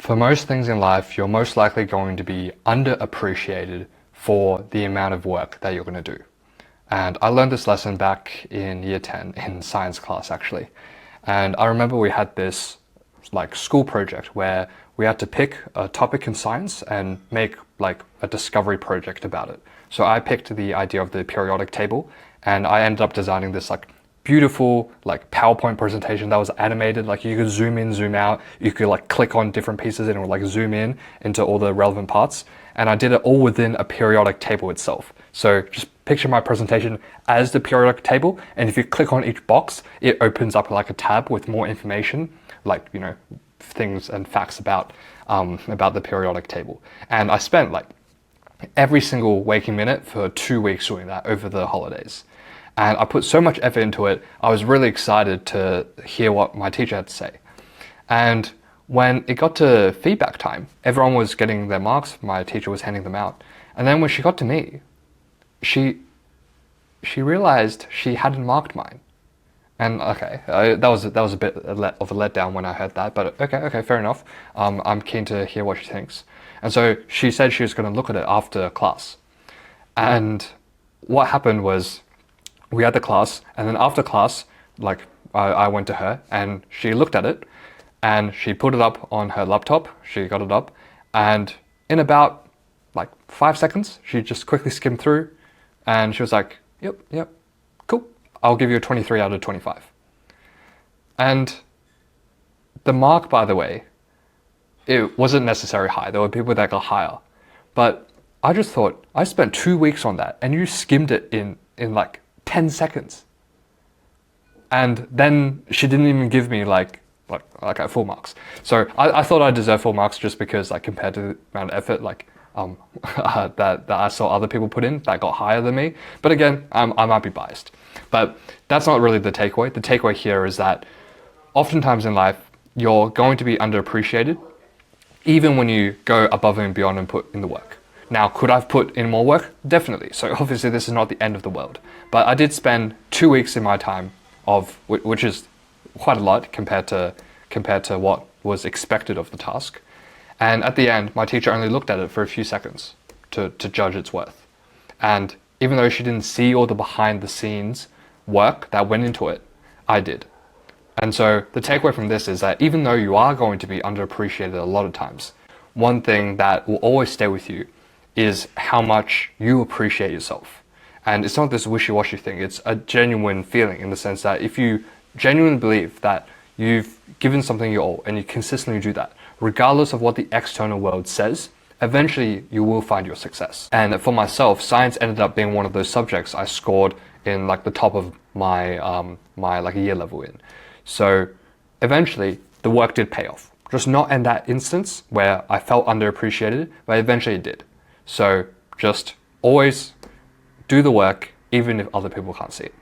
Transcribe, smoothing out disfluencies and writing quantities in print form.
For most things in life, you're most likely going to be underappreciated for the amount of work that you're going to do. And I learned this lesson back in year 10 in science class actually. And I remember we had this like school project where we had to pick a topic in science and make like a discovery project about it. So I picked the idea of the periodic table, and I ended up designing this like beautiful like PowerPoint presentation that was animated. Like you could zoom in, zoom out, you could like click on different pieces and it would like zoom in into all the relevant parts. And I did it all within a periodic table itself. So just picture my presentation as the periodic table, and if you click on each box, it opens up like a tab with more information, like, you know, things and facts about the periodic table. And I spent like every single waking minute for 2 weeks doing that over the holidays. And I put so much effort into it, I was really excited to hear what my teacher had to say. And when it got to feedback time, everyone was getting their marks, my teacher was handing them out. And then when she got to me, she realized she hadn't marked mine. And okay, that was a bit of a letdown when I heard that, but okay, fair enough. I'm keen to hear what she thinks. And so she said she was going to look at it after class. And what happened was we had the class, and then after class, like I went to her and she looked at it and she put it up on her laptop. She got it up, and in about like 5 seconds, she just quickly skimmed through and she was like, yep, cool. I'll give you a 23 out of 25. And the mark, by the way, it wasn't necessarily high. There were people that got higher. But I just thought, I spent 2 weeks on that and you skimmed it in like 10 seconds. And then she didn't even give me like full marks. So I thought I deserved full marks just because, like, compared to the amount of effort like that I saw other people put in that got higher than me. But again, I might be biased. But that's not really the takeaway. The takeaway here is that oftentimes in life, you're going to be underappreciated, even when you go above and beyond and put in the work. Now, could I have put in more work? Definitely. So obviously this is not the end of the world. But I did spend 2 weeks in my time, which is quite a lot compared to what was expected of the task. And at the end, my teacher only looked at it for a few seconds to judge its worth. And even though she didn't see all the behind the scenes work that went into it, I did. And so the takeaway from this is that even though you are going to be underappreciated a lot of times, one thing that will always stay with you is how much you appreciate yourself. And it's not this wishy-washy thing, it's a genuine feeling, in the sense that if you genuinely believe that you've given something your all and you consistently do that, regardless of what the external world says, eventually you will find your success. And for myself, science ended up being one of those subjects I scored in like the top of my my like a year level in. So eventually the work did pay off. Just not in that instance where I felt underappreciated, but eventually it did. So just always do the work, even if other people can't see it.